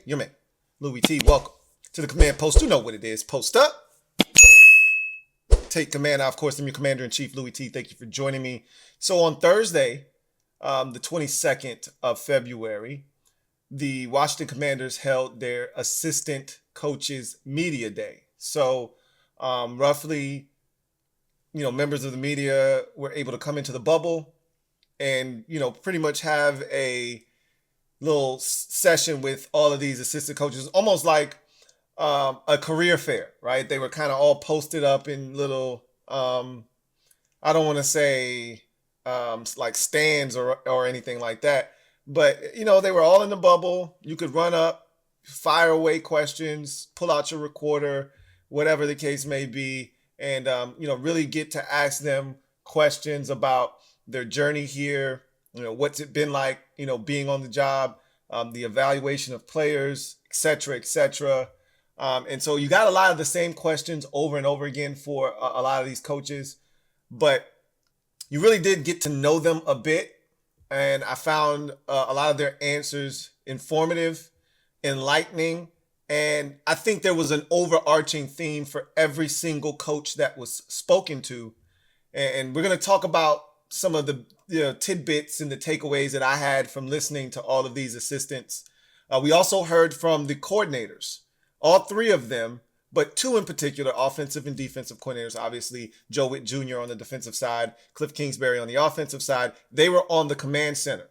your man, Louie T. Welcome to the command post. You know what it is. Post up. Take command. Of course, I'm your commander-in-chief, Louie T. Thank you for joining me. So on Thursday, the 22nd of February, the Washington Commanders held their assistant coaches media day. So roughly, members of the media were able to come into the bubble and, pretty much have a little session with all of these assistant coaches, almost like a career fair, right? They were kind of all posted up in little, I don't want to say like stands or anything like that. But, they were all in the bubble. You could run up, fire away questions, pull out your recorder, whatever the case may be, and, really get to ask them questions about their journey here. What's it been like, being on the job, the evaluation of players, et cetera, et cetera. And so you got a lot of the same questions over and over again for a lot of these coaches, but you really did get to know them a bit. And I found a lot of their answers informative, enlightening, and I think there was an overarching theme for every single coach that was spoken to. And we're going to talk about some of the tidbits and the takeaways that I had from listening to all of these assistants. We also heard from the coordinators, all three of them, but two in particular, offensive and defensive coordinators. Obviously, Joe Whitt Jr. on the defensive side, Kliff Kingsbury on the offensive side. They were on the command center,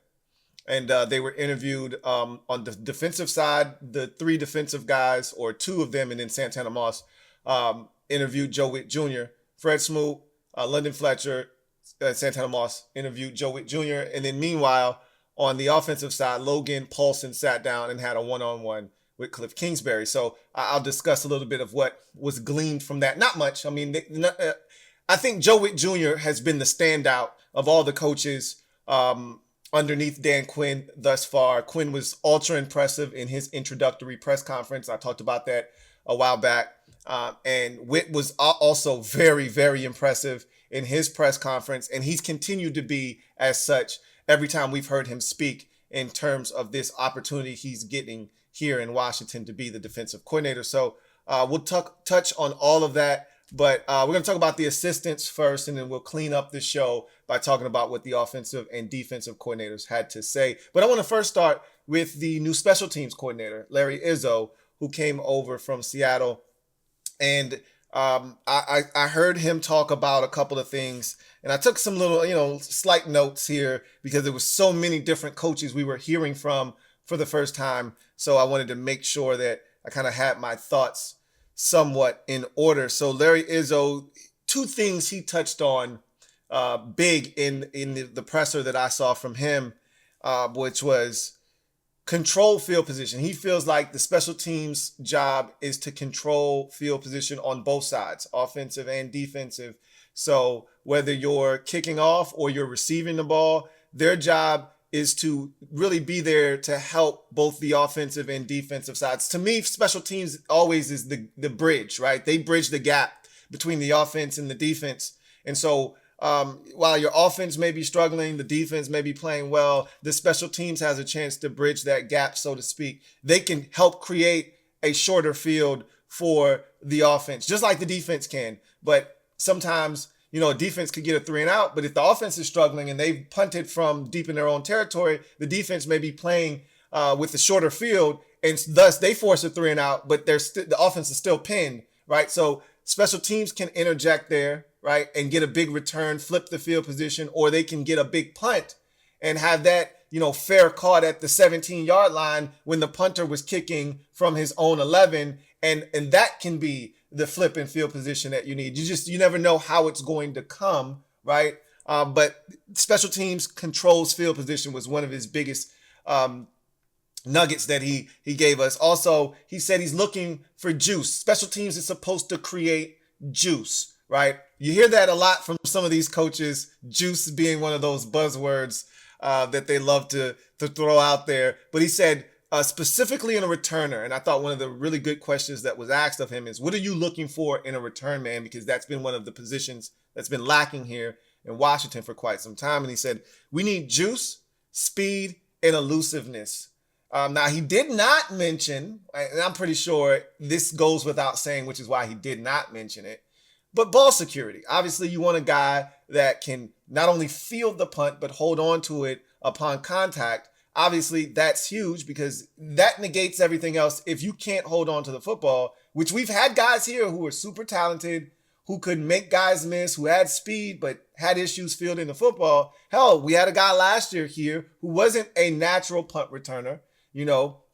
and they were interviewed on the defensive side. The three defensive guys, or two of them, and then Santana Moss, interviewed Joe Whitt Jr. Fred Smoot, London Fletcher, Santana Moss interviewed Joe Whitt Jr. And then meanwhile, on the offensive side, Logan Paulson sat down and had a one-on-one with Kliff Kingsbury. So I'll discuss a little bit of what was gleaned from that. Not much. I mean, I think Joe Whitt Jr. has been the standout of all the coaches underneath Dan Quinn thus far. Quinn was ultra impressive in his introductory press conference. I talked about that a while back. And Whitt was also very, very impressive in his press conference. And he's continued to be as such every time we've heard him speak in terms of this opportunity he's getting here in Washington to be the defensive coordinator. So we'll touch on all of that, but we're going to talk about the assistants first, and then we'll clean up the show by talking about what the offensive and defensive coordinators had to say. But I want to first start with the new special teams coordinator, Larry Izzo, who came over from Seattle. And I heard him talk about a couple of things, and I took some little, slight notes here because there was so many different coaches we were hearing from for the first time. So I wanted to make sure that I kind of had my thoughts somewhat in order. So Larry Izzo, two things he touched on big in the presser that I saw from him, which was control field position. He feels like the special teams job is to control field position on both sides, offensive and defensive. So whether you're kicking off or you're receiving the ball, their job is to really be there to help both the offensive and defensive sides. To me, special teams always is the bridge, right? They bridge the gap between the offense and the defense. And so while your offense may be struggling, the defense may be playing well, the special teams has a chance to bridge that gap, so to speak. They can help create a shorter field for the offense, just like the defense can. But sometimes, a defense could get a 3 and out, but if the offense is struggling and they've punted from deep in their own territory, the defense may be playing with a shorter field, and thus they force a 3 and out, but the offense is still pinned, right? So special teams can interject there, right, and get a big return, flip the field position, or they can get a big punt and have that, fair caught at the 17-yard line when the punter was kicking from his own 11, and that can be the flip and field position that you need. You never know how it's going to come, right? But special teams controls field position was one of his biggest nuggets that he gave us. Also, he said he's looking for juice. Special teams is supposed to create juice, right? You hear that a lot from some of these coaches, juice being one of those buzzwords that they love to throw out there. But he said, specifically in a returner, and I thought one of the really good questions that was asked of him is, what are you looking for in a return man? Because that's been one of the positions that's been lacking here in Washington for quite some time. And he said, we need juice, speed, and elusiveness. Now, he did not mention, and I'm pretty sure this goes without saying, which is why he did not mention it, but ball security. Obviously, you want a guy that can not only field the punt, but hold on to it upon contact. Obviously, that's huge because that negates everything else. If you can't hold on to the football, which we've had guys here who were super talented, who could make guys miss, who had speed, but had issues fielding the football. Hell, we had a guy last year here who wasn't a natural punt returner,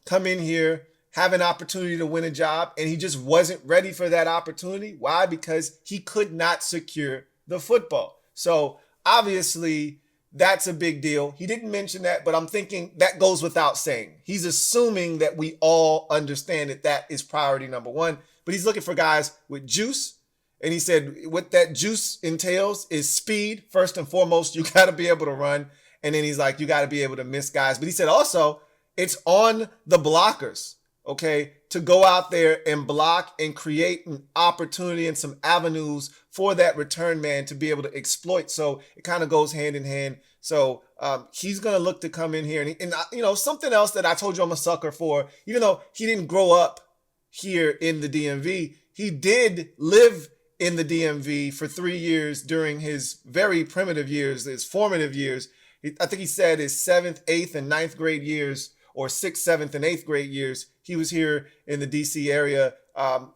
come in here, have an opportunity to win a job, and he just wasn't ready for that opportunity. Why? Because he could not secure the football. So obviously, that's a big deal. He didn't mention that, but I'm thinking that goes without saying. He's assuming that we all understand that that is priority number one, but he's looking for guys with juice. And he said what that juice entails is speed. First and foremost, you got to be able to run. And then he's like, you got to be able to miss guys. But he said also, it's on the blockers, okay, to go out there and block and create an opportunity and some avenues for that return man to be able to exploit. So it kind of goes hand in hand. So he's going to look to come in here. And something else that I told you I'm a sucker for, even though he didn't grow up here in the DMV, he did live in the DMV for 3 years during his very primitive years, his formative years. I think he said his 7th, 8th, and 9th grade years, or 6th, 7th, and 8th grade years, he was here in the DC area.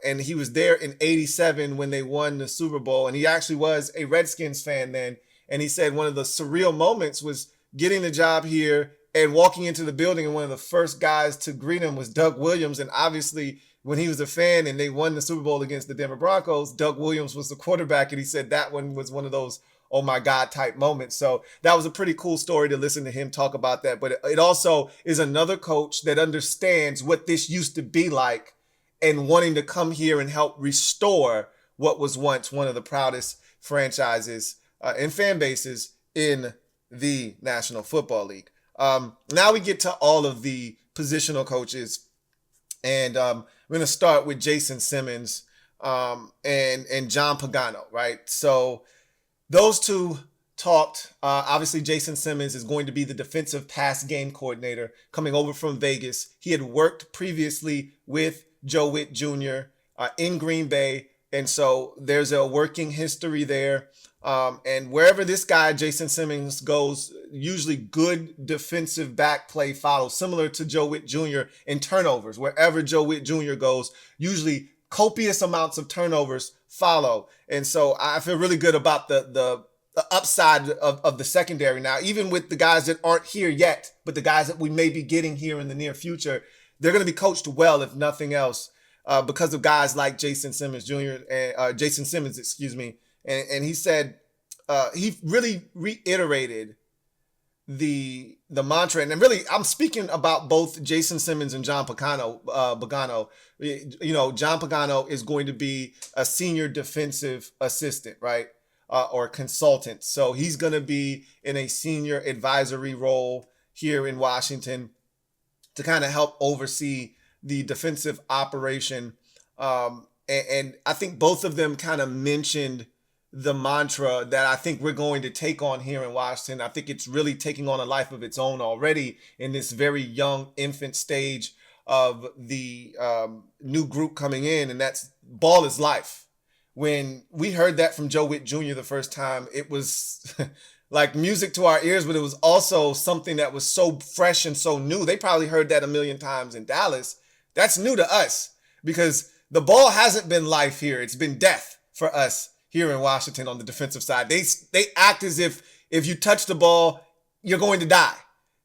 And he was there in '87 when they won the Super Bowl. And he actually was a Redskins fan then. And he said one of the surreal moments was getting the job here and walking into the building. And one of the first guys to greet him was Doug Williams. And obviously, when he was a fan and they won the Super Bowl against the Denver Broncos, Doug Williams was the quarterback. And he said that one was one of those, oh my God type moments. So that was a pretty cool story to listen to him talk about that. But it also is another coach that understands what this used to be like and wanting to come here and help restore what was once one of the proudest franchises and fan bases in the National Football League. Now we get to all of the positional coaches, and we're going to start with Jason Simmons and John Pagano, right? So those two talked. Obviously, Jason Simmons is going to be the defensive pass game coordinator coming over from Vegas. He had worked previously with Joe Whitt Jr. In Green Bay, and so there's a working history there. And wherever this guy, Jason Simmons, goes, usually good defensive back play follows, similar to Joe Whitt Jr. in turnovers. Wherever Joe Whitt Jr. goes, usually copious amounts of turnovers follow. And so I feel really good about the upside of the secondary now, even with the guys that aren't here yet, but the guys that we may be getting here in the near future. They're going to be coached well, if nothing else, because of guys like Jason Simmons Jr. and Jason Simmons, excuse me. And he said he really reiterated the mantra, and really I'm speaking about both Jason Simmons and John Pagano. John Pagano is going to be a senior defensive assistant, right, or consultant. So he's going to be in a senior advisory role here in Washington to kind of help oversee the defensive operation. And I think both of them kind of mentioned the mantra that I think we're going to take on here in Washington. I think it's really taking on a life of its own already in this very young infant stage of the new group coming in, and that's ball is life. When we heard that from Joe Whitt Jr. the first time, it was like music to our ears, but it was also something that was so fresh and so new. They probably heard that a million times in Dallas. That's new to us because the ball hasn't been life here. It's been death for us here in Washington on the defensive side. They act as if you touch the ball, you're going to die.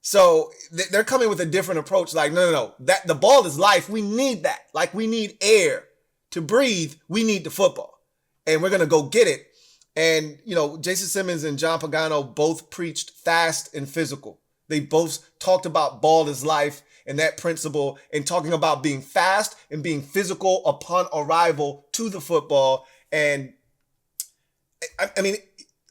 So they're coming with a different approach. Like, no. That the ball is life. We need that. Like, we need air to breathe. We need the football, and we're gonna go get it. And Jason Simmons and John Pagano both preached fast and physical. They both talked about ball is life and that principle, and talking about being fast and being physical upon arrival to the football. And I mean,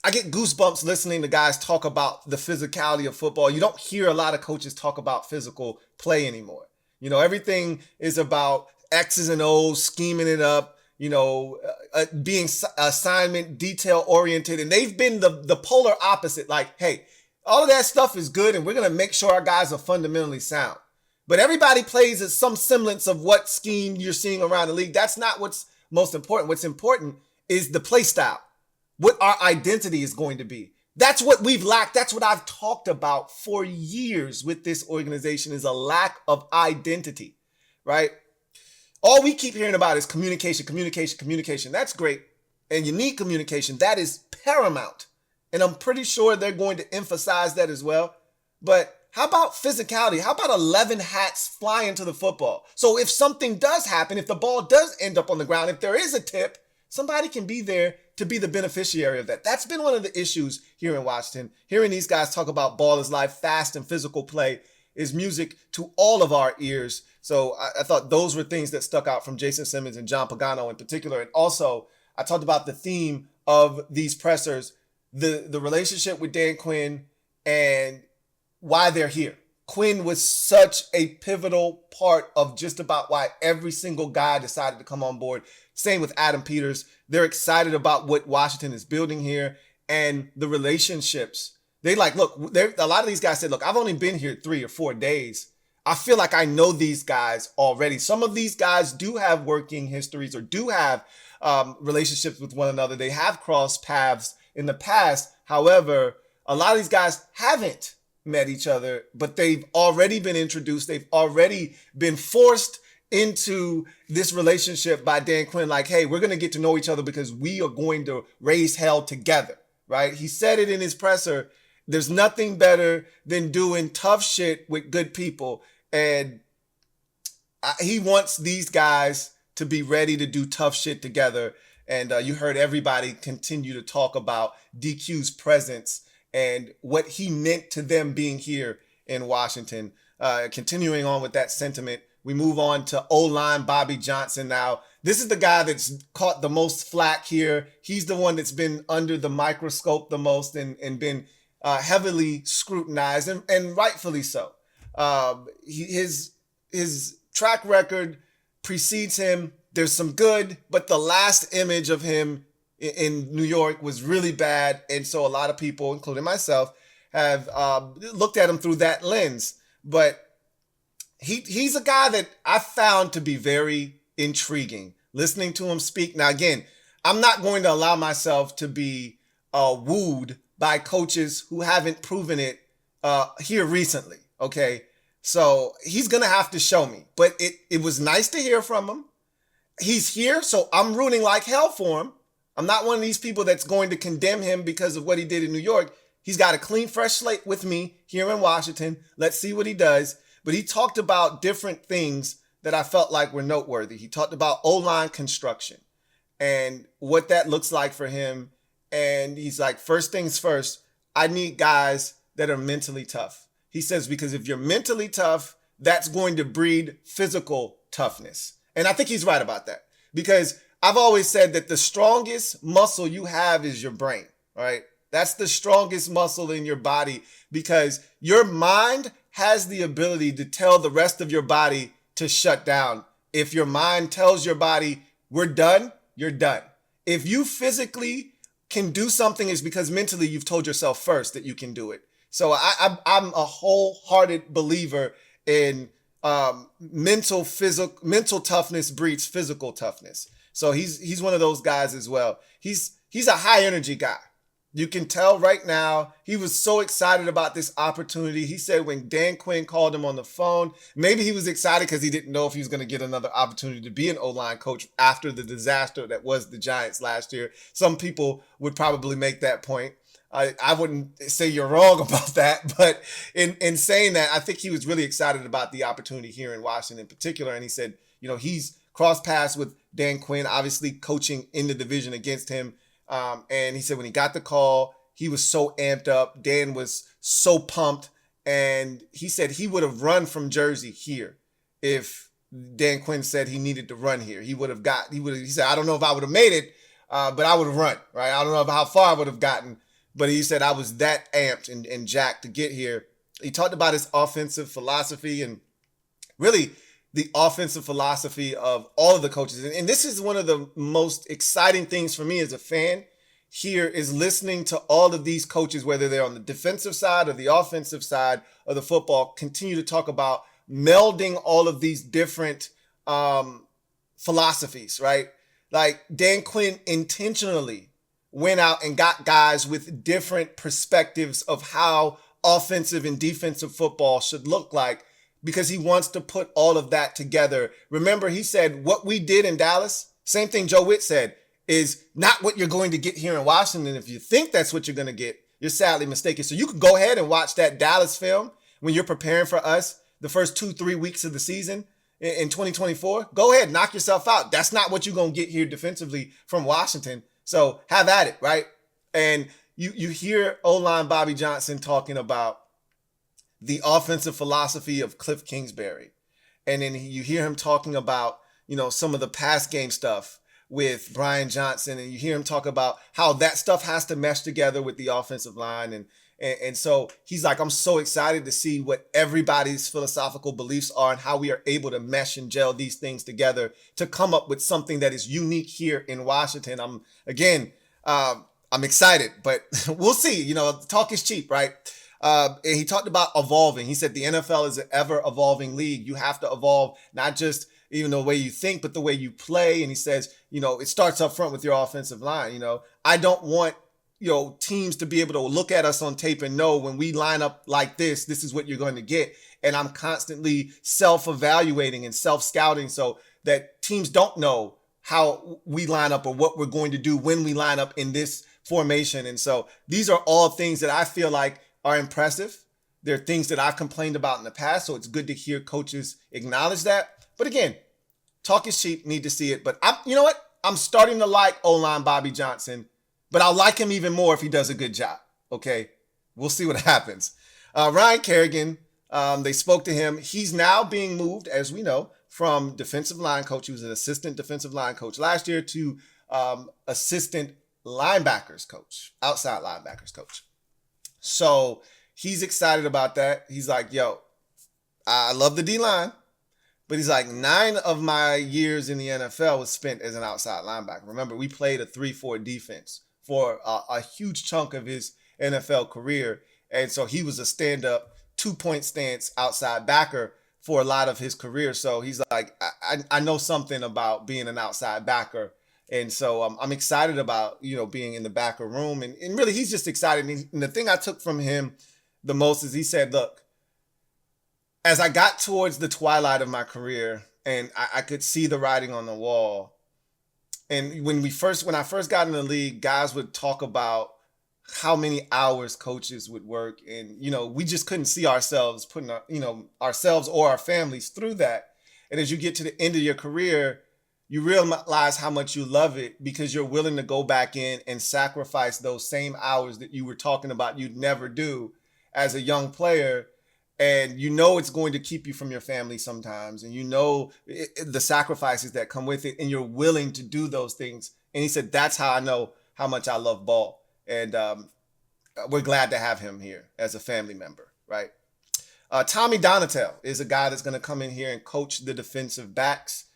I get goosebumps listening to guys talk about the physicality of football. You don't hear a lot of coaches talk about physical play anymore. Everything is about X's and O's, scheming it up, being assignment detail oriented. And they've been the polar opposite. Like, hey, all of that stuff is good, and we're going to make sure our guys are fundamentally sound. But everybody plays as some semblance of what scheme you're seeing around the league. That's not what's most important. What's important is the play style, what our identity is going to be. That's what we've lacked. That's what I've talked about for years with this organization, is a lack of identity, right? All we keep hearing about is communication, communication, communication. That's great. And you need communication. That is paramount. And I'm pretty sure they're going to emphasize that as well. But how about physicality? How about 11 hats flying to the football? So if something does happen, if the ball does end up on the ground, if there is a tip, somebody can be there to be the beneficiary of that. That's been one of the issues here in Washington. Hearing these guys talk about ball is life, fast and physical play is music to all of our ears. So I thought those were things that stuck out from Jason Simmons and John Pagano in particular. And also, I talked about the theme of these pressers, the relationship with Dan Quinn and why they're here. Quinn was such a pivotal part of just about why every single guy decided to come on board. Same with Adam Peters. They're excited about what Washington is building here and the relationships. A lot of these guys said, look, I've only been here 3 or 4 days. I feel like I know these guys already. Some of these guys do have working histories or do have relationships with one another. They have crossed paths in the past. However, a lot of these guys haven't met each other, but they've already been introduced. They've already been forced into this relationship by Dan Quinn. Like, hey, we're going to get to know each other because we are going to raise hell together, right? He said it in his presser. There's nothing better than doing tough shit with good people. And he wants these guys to be ready to do tough shit together. And you heard everybody continue to talk about DQ's presence and what he meant to them being here in Washington. Continuing on with that sentiment, we move on to O-line Bobby Johnson now. This is the guy that's caught the most flack here. He's the one that's been under the microscope the most and been heavily scrutinized, and rightfully so. His track record precedes him. There's some good, but the last image of him in New York was really bad. And so a lot of people, including myself, have looked at him through that lens. But he's a guy that I found to be very intriguing, listening to him speak. Now, again, I'm not going to allow myself to be wooed by coaches who haven't proven it here recently, okay? So he's going to have to show me. But it was nice to hear from him. He's here, so I'm rooting like hell for him. I'm not one of these people that's going to condemn him because of what he did in New York. He's got a clean, fresh slate with me here in Washington. Let's see what he does. But he talked about different things that I felt like were noteworthy. He talked about O-line construction and what that looks like for him. And he's like, first things first, I need guys that are mentally tough. He says, because if you're mentally tough, that's going to breed physical toughness. And I think he's right about that, because I've always said that the strongest muscle you have is your brain, right? That's the strongest muscle in your body, because your mind has the ability to tell the rest of your body to shut down. If your mind tells your body, we're done, you're done. If you physically can do something, it's because mentally you've told yourself first that you can do it. So I'm a wholehearted believer in mental toughness breeds physical toughness. So he's one of those guys as well. He's a high energy guy. You can tell right now, he was so excited about this opportunity. He said when Dan Quinn called him on the phone, maybe he was excited because he didn't know if he was going to get another opportunity to be an O-line coach after the disaster that was the Giants last year. Some people would probably make that point. I wouldn't say you're wrong about that, but in saying that, I think he was really excited about the opportunity here in Washington in particular. And he said, he's crossed paths with Dan Quinn, obviously coaching in the division against him. And he said when he got the call, he was so amped up. Dan was so pumped. And he said he would have run from Jersey here if Dan Quinn said he needed to run here. He said, I don't know if I would have made it, but I would have run, right? I don't know how far I would have gotten. But he said I was that amped and jacked to get here. He talked about his offensive philosophy and really the offensive philosophy of all of the coaches. And this is one of the most exciting things for me as a fan here, is listening to all of these coaches, whether they're on the defensive side or the offensive side of the football, continue to talk about melding all of these different philosophies, right? Like Dan Quinn intentionally went out and got guys with different perspectives of how offensive and defensive football should look like, because he wants to put all of that together. Remember, he said what we did in Dallas, same thing Joe Whitt said, is not what you're going to get here in Washington. If you think that's what you're going to get, you're sadly mistaken. So you can go ahead and watch that Dallas film when you're preparing for us the first 2-3 weeks of the season in 2024. Go ahead, knock yourself out. That's not what you're going to get here defensively from Washington. So have at it, right? And you hear O-line Bobby Johnson talking about the offensive philosophy of Kliff Kingsbury. And then you hear him talking about, some of the pass game stuff with Brian Johnson, and you hear him talk about how that stuff has to mesh together with the offensive line. And so he's like, I'm so excited to see what everybody's philosophical beliefs are and how we are able to mesh and gel these things together to come up with something that is unique here in Washington. I'm excited, but we'll see. Talk is cheap, right? And he talked about evolving. He said the NFL is an ever evolving league. You have to evolve, not just even the way you think, but the way you play. And he says, it starts up front with your offensive line. I don't want, teams to be able to look at us on tape and know when we line up like this is what you're going to get. And I'm constantly self-evaluating and self-scouting so that teams don't know how we line up or what we're going to do when we line up in this formation. And so these are all things that I feel like are impressive. They're things that I've complained about in the past. So it's good to hear coaches acknowledge that. But again, talk is cheap, need to see it. But you know what? I'm starting to like O-line Bobby Johnson, but I'll like him even more if he does a good job. Okay, we'll see what happens. Ryan Kerrigan, they spoke to him. He's now being moved, as we know, from defensive line coach. He was an assistant defensive line coach last year to assistant linebackers coach, outside linebackers coach. So he's excited about that. He's like, yo, I love the D-line. But he's like, 9 of my years in the NFL was spent as an outside linebacker. Remember, we played a 3-4 defense for a huge chunk of his NFL career. And so he was a stand-up, 2-point stance outside backer for a lot of his career. So he's like, I know something about being an outside backer. And so I'm excited about, being in the backer room. And really, he's just excited. And the thing I took from him the most is he said, look, as I got towards the twilight of my career and I could see the writing on the wall, and when I first got in the league, guys would talk about how many hours coaches would work, and we just couldn't see ourselves putting ourselves or our families through that. And as you get to the end of your career, you realize how much you love it because you're willing to go back in and sacrifice those same hours that you were talking about you'd never do as a young player. And it's going to keep you from your family sometimes. And the sacrifices that come with it. And you're willing to do those things. And he said, that's how I know how much I love ball. And we're glad to have him here as a family member, right? Tommy Donatel is a guy that's going to come in here and coach the defensive backs.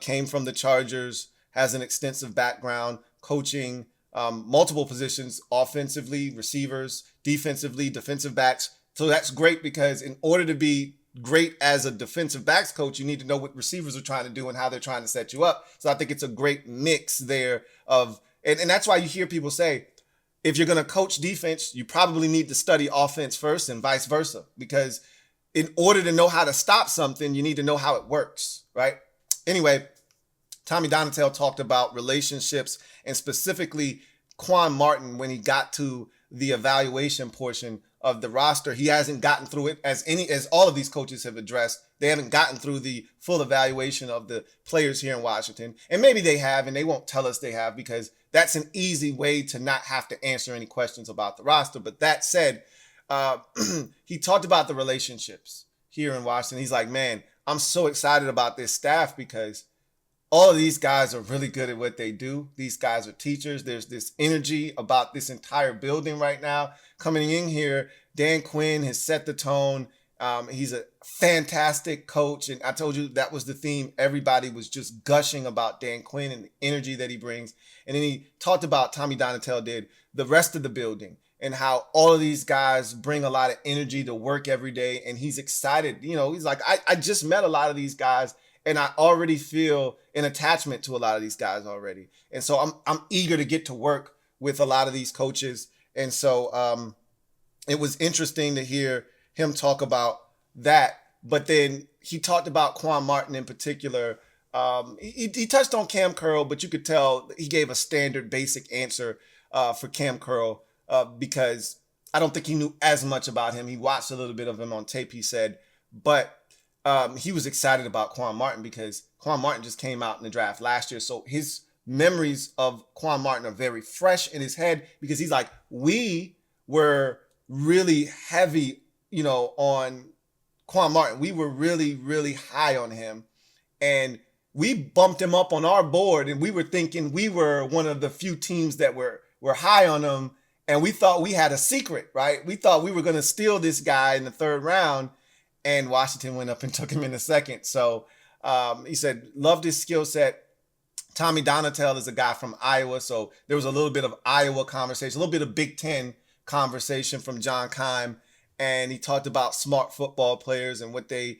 Came from the Chargers, has an extensive background coaching multiple positions, offensively, receivers, defensively, defensive backs. So that's great because in order to be great as a defensive backs coach, you need to know what receivers are trying to do and how they're trying to set you up. So I think it's a great mix there and that's why you hear people say, if you're going to coach defense, you probably need to study offense first and vice versa, because in order to know how to stop something, you need to know how it works, right? Anyway, Tommy Donatel talked about relationships and specifically Quan Martin when he got to the evaluation portion of the roster. He hasn't gotten through it as all of these coaches have addressed. They haven't gotten through the full evaluation of the players here in Washington. And maybe they have, and they won't tell us they have because that's an easy way to not have to answer any questions about the roster. But that said, he talked about the relationships here in Washington. He's like, man, I'm so excited about this staff because all of these guys are really good at what they do. These guys are teachers. There's this energy about this entire building right now. Coming in here, Dan Quinn has set the tone. He's a fantastic coach. And I told you that was the theme. Everybody was just gushing about Dan Quinn and the energy that he brings. And then he talked about, Tommy Donatel did, the rest of the building and how all of these guys bring a lot of energy to work every day. And he's excited. He's like, I just met a lot of these guys and I already feel an attachment to a lot of these guys already. And so I'm eager to get to work with a lot of these coaches. And so it was interesting to hear him talk about that. But then he talked about Quan Martin in particular. He touched on Cam Curl, but you could tell he gave a standard basic answer for Cam Curl because I don't think he knew as much about him. He watched a little bit of him on tape, he said, but he was excited about Quan Martin because Quan Martin just came out in the draft last year. So his memories of Quan Martin are very fresh in his head because he's like, we were really heavy, on Quan Martin. We were really, really high on him. And we bumped him up on our board and we were thinking we were one of the few teams that were high on him. And we thought we had a secret, right? We thought we were going to steal this guy in the third round, and Washington went up and took him in the second. So he said, loved his skill set. Tommy Donatel is a guy from Iowa. So there was a little bit of Iowa conversation, a little bit of Big Ten conversation from John Keim. And he talked about smart football players and what they,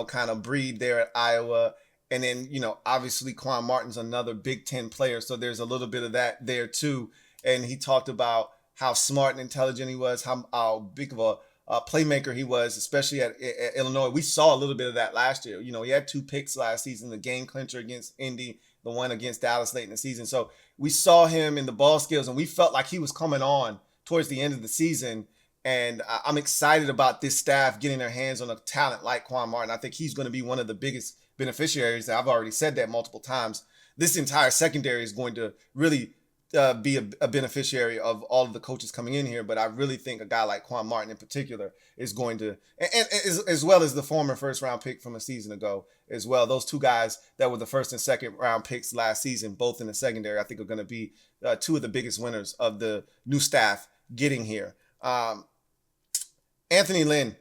kind of breed there at Iowa. And then, obviously Quan Martin's another Big Ten player. So there's a little bit of that there too. And he talked about how smart and intelligent he was, how big of a playmaker he was, especially at Illinois. We saw a little bit of that last year. He had 2 picks last season, the game clincher against Indy, the one against Dallas late in the season. So we saw him in the ball skills and we felt like he was coming on towards the end of the season. And I'm excited about this staff getting their hands on a talent like Quan Martin. I think he's going to be one of the biggest beneficiaries. I've already said that multiple times. This entire secondary is going to really be a beneficiary of all of the coaches coming in here. But I really think a guy like Quan Martin in particular is going to, and as well as the former first round pick from a season ago as well. Those 2 guys that were the first and second round picks last season, both in the secondary, I think are going to be 2 of the biggest winners of the new staff getting here. Anthony Lynn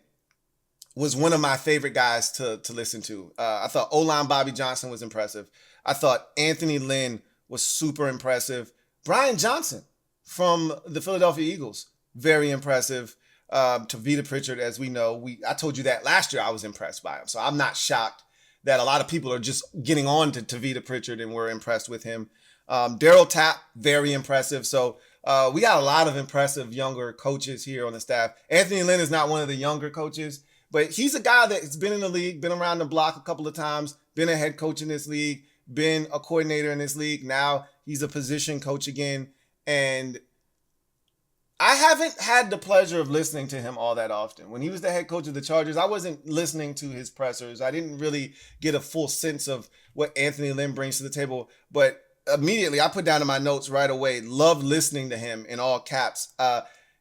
was one of my favorite guys to listen to. I thought O-line Bobby Johnson was impressive. I thought Anthony Lynn was super impressive. Brian Johnson from the Philadelphia Eagles, very impressive. Tavita Pritchard, as we know, I told you that last year I was impressed by him. So I'm not shocked that a lot of people are just getting on to Tavita Pritchard and were impressed with him. Daryl Tapp, very impressive. So we got a lot of impressive younger coaches here on the staff. Anthony Lynn is not one of the younger coaches, but he's a guy that's been in the league, been around the block a couple of times, been a head coach in this league, been a coordinator in this league. Now he's a position coach again. And I haven't had the pleasure of listening to him all that often. When he was the head coach of the Chargers, I wasn't listening to his pressers. I didn't really get a full sense of what Anthony Lynn brings to the table. But immediately, I put down in my notes right away, loved listening to him in all caps.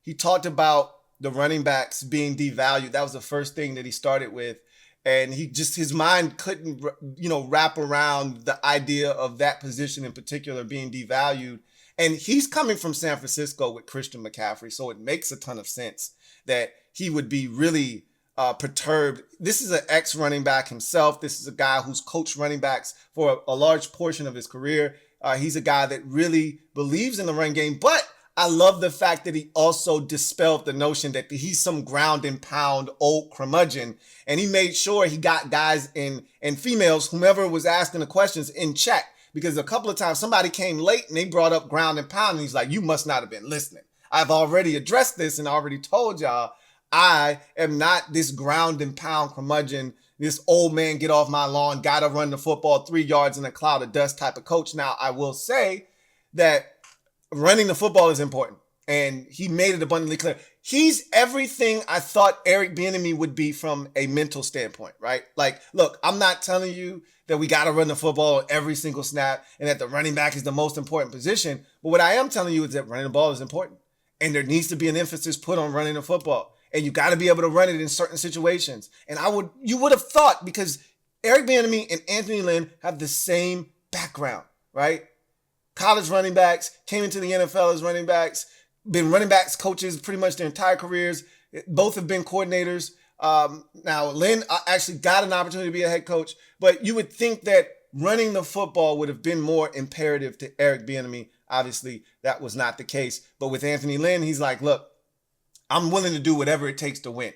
He talked about the running backs being devalued. That was the first thing that he started with. And his mind couldn't, wrap around the idea of that position in particular being devalued. And he's coming from San Francisco with Christian McCaffrey. So it makes a ton of sense that he would be really perturbed. This is an ex-running back himself. This is a guy who's coached running backs for a large portion of his career. He's a guy that really believes in the run game, but I love the fact that he also dispelled the notion that he's some ground and pound old curmudgeon. And he made sure he got guys and females, whomever was asking the questions, in check. Because a couple of times somebody came late and they brought up ground and pound. And he's like, you must not have been listening. I've already addressed this and already told y'all I am not this ground and pound curmudgeon, this old man get off my lawn, gotta run the football 3 yards in a cloud of dust type of coach. Now, I will say that running the football is important. And he made it abundantly clear. He's everything I thought Eric Bieniemy would be from a mental standpoint, right? Like, look, I'm not telling you that we got to run the football every single snap and that the running back is the most important position. But what I am telling you is that running the ball is important. And there needs to be an emphasis put on running the football. And you got to be able to run it in certain situations. And you would have thought, because Eric Bieniemy and Anthony Lynn have the same background, right? College running backs, came into the NFL as running backs, been running backs coaches pretty much their entire careers. Both have been coordinators. Now, Lynn actually got an opportunity to be a head coach, but you would think that running the football would have been more imperative to Eric Bieniemy. Obviously, that was not the case. But with Anthony Lynn, he's like, look, I'm willing to do whatever it takes to win.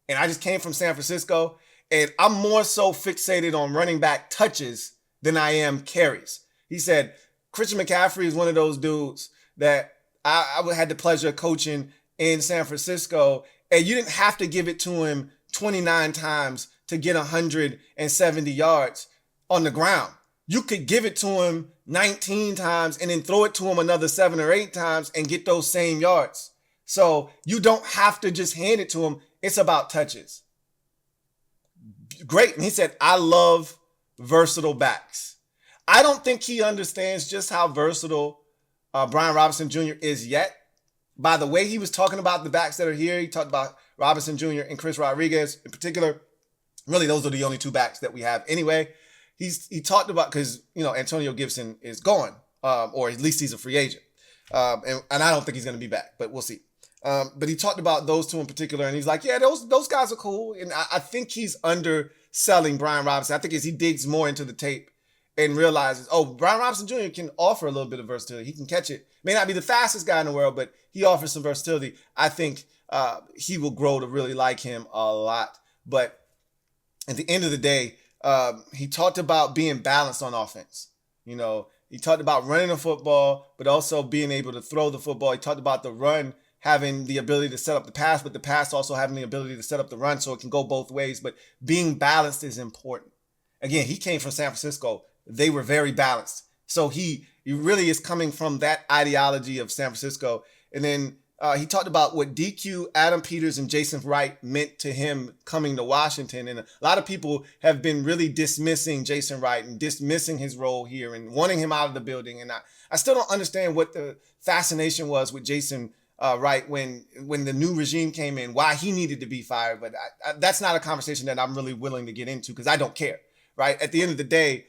And I just came from San Francisco, and I'm more so fixated on running back touches than I am carries. He said, Christian McCaffrey is one of those dudes that I had the pleasure of coaching in San Francisco, and you didn't have to give it to him 29 times to get 170 yards on the ground. You could give it to him 19 times and then throw it to him another 7 or 8 times and get those same yards. So you don't have to just hand it to him. It's about touches. Great. And he said, I love versatile backs. I don't think he understands just how versatile Brian Robinson Jr. is yet. By the way he was talking about the backs that are here, he talked about Robinson Jr. and Chris Rodriguez in particular. Really, those are the only 2 backs that we have anyway. He talked about, because, Antonio Gibson is gone, or at least he's a free agent. And I don't think he's going to be back, but we'll see. But he talked about those 2 in particular, and he's like, yeah, those guys are cool. And I think he's underselling Brian Robinson. I think as he digs more into the tape and realizes, Brian Robinson Jr. can offer a little bit of versatility. He can catch it. May not be the fastest guy in the world, but he offers some versatility. I think he will grow to really like him a lot. But at the end of the day, he talked about being balanced on offense. He talked about running the football, but also being able to throw the football. He talked about the run having the ability to set up the pass, but the pass also having the ability to set up the run, so it can go both ways. But being balanced is important. Again, he came from San Francisco. They were very balanced. So he really is coming from that ideology of San Francisco. And then he talked about what DQ, Adam Peters, and Jason Wright meant to him coming to Washington. And a lot of people have been really dismissing Jason Wright and dismissing his role here and wanting him out of the building. And I still don't understand what the fascination was with Jason Wright when the new regime came in, why he needed to be fired. But that's not a conversation that I'm really willing to get into, because I don't care, right? At the end of the day,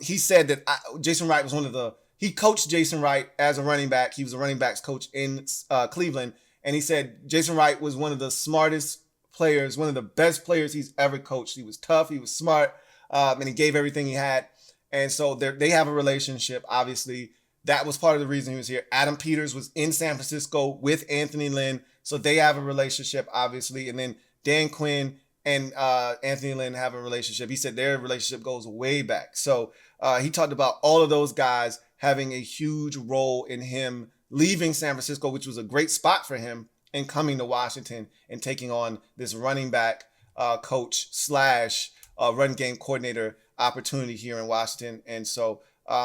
he said that Jason Wright was he coached Jason Wright as a running back. He was a running backs coach in Cleveland. And he said Jason Wright was one of the smartest players, one of the best players he's ever coached. He was tough. He was smart. And he gave everything he had. And so they have a relationship, obviously. That was part of the reason he was here. Adam Peters was in San Francisco with Anthony Lynn. So they have a relationship, obviously. And then Dan Quinn and Anthony Lynn have a relationship. He said their relationship goes way back. So he talked about all of those guys having a huge role in him leaving San Francisco, which was a great spot for him, and coming to Washington and taking on this running back coach / run game coordinator opportunity here in Washington. And so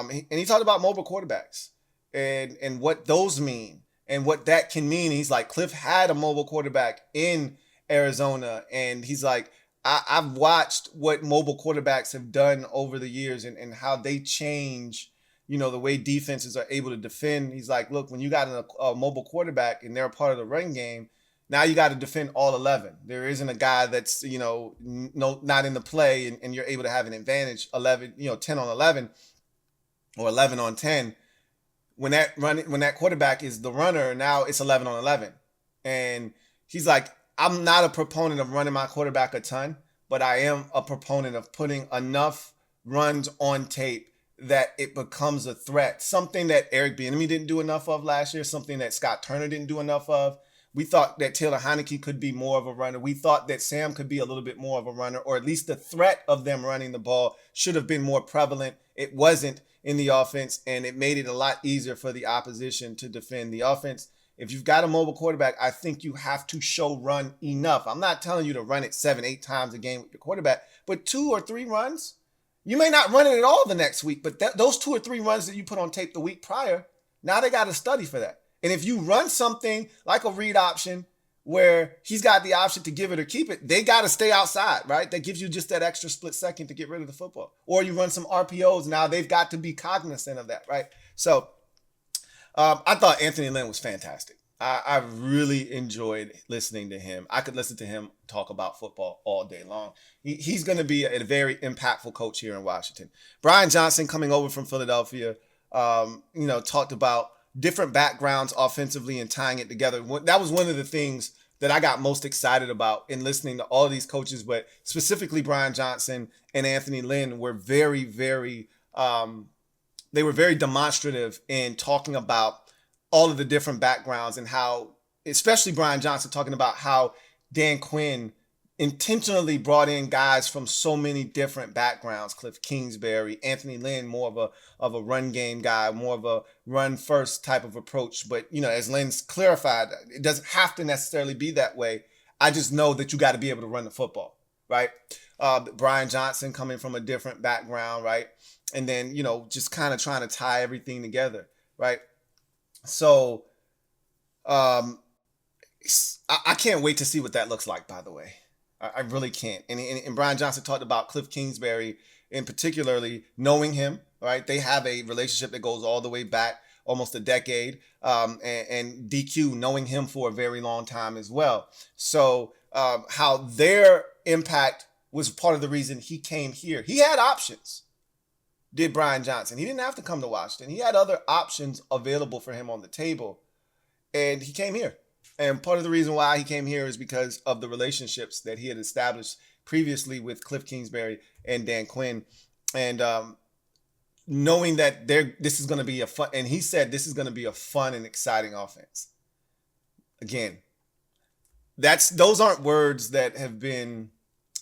he talked about mobile quarterbacks and what those mean and what that can mean. He's like, Kliff had a mobile quarterback in Arizona, and he's like, I've watched what mobile quarterbacks have done over the years and how they change, the way defenses are able to defend. He's like, look, when you got a mobile quarterback and they're a part of the run game, now you got to defend all 11. There isn't a guy that's, not in the play and you're able to have an advantage 10 on 11 or 11 on 10. When that quarterback is the runner, now it's 11 on 11. And he's like, I'm not a proponent of running my quarterback a ton, but I am a proponent of putting enough runs on tape that it becomes a threat. Something that Eric Bieniemy didn't do enough of last year, something that Scott Turner didn't do enough of. We thought that Taylor Heineke could be more of a runner. We thought that Sam could be a little bit more of a runner, or at least the threat of them running the ball should have been more prevalent. It wasn't in the offense, and it made it a lot easier for the opposition to defend the offense. If you've got a mobile quarterback, I think you have to show run enough. I'm not telling you to run it 7-8 times a game with your quarterback, but 2 or 3 runs. You may not run it at all the next week, but those 2 or 3 runs that you put on tape the week prior, now they got to study for that. And if you run something like a read option where he's got the option to give it or keep it, they got to stay outside, right? That gives you just that extra split second to get rid of the football. Or you run some RPOs, now they've got to be cognizant of that, right? So I thought Anthony Lynn was fantastic. I really enjoyed listening to him. I could listen to him talk about football all day long. He's going to be a very impactful coach here in Washington. Brian Johnson, coming over from Philadelphia, talked about different backgrounds offensively and tying it together. That was one of the things that I got most excited about in listening to all of these coaches, but specifically Brian Johnson and Anthony Lynn were very, very, they were very demonstrative in talking about all of the different backgrounds and how especially Brian Johnson, talking about how Dan Quinn intentionally brought in guys from so many different backgrounds. Kliff Kingsbury, Anthony Lynn, more of a run game guy, more of a run first type of approach. But, as Lynn's clarified, it doesn't have to necessarily be that way. I just know that you got to be able to run the football, right? Brian Johnson coming from a different background, right? And then, just kind of trying to tie everything together, right? So I can't wait to see what that looks like, by the way. I really can't. And Brian Johnson talked about Kliff Kingsbury in particularly knowing him, right? They have a relationship that goes all the way back almost a decade, and DQ knowing him for a very long time as well. So how their impact was part of the reason he came here. He had options, did Brian Johnson. He didn't have to come to Washington. He had other options available for him on the table, and he came here. And part of the reason why he came here is because of the relationships that he had established previously with Kliff Kingsbury and Dan Quinn. And knowing that this is going to be a fun, and he said this is going to be a fun and exciting offense. Again, those aren't words that have been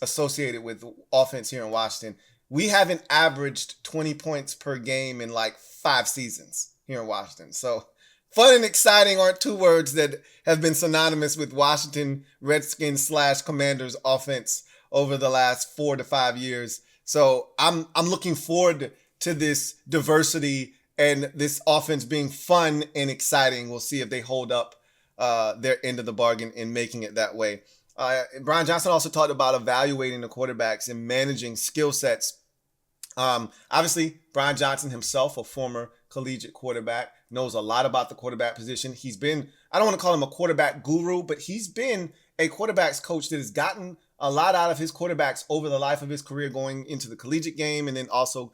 associated with offense here in Washington. We haven't averaged 20 points per game in like 5 seasons here in Washington. So fun and exciting aren't 2 words that have been synonymous with Washington Redskins / Commanders offense over the last 4 to 5 years. So I'm looking forward to this diversity and this offense being fun and exciting. We'll see if they hold up their end of the bargain in making it that way. Brian Johnson also talked about evaluating the quarterbacks and managing skill sets. Obviously, Brian Johnson himself, a former collegiate quarterback, knows a lot about the quarterback position. He's been, I don't want to call him a quarterback guru, but he's been a quarterbacks coach that has gotten a lot out of his quarterbacks over the life of his career, going into the collegiate game and then also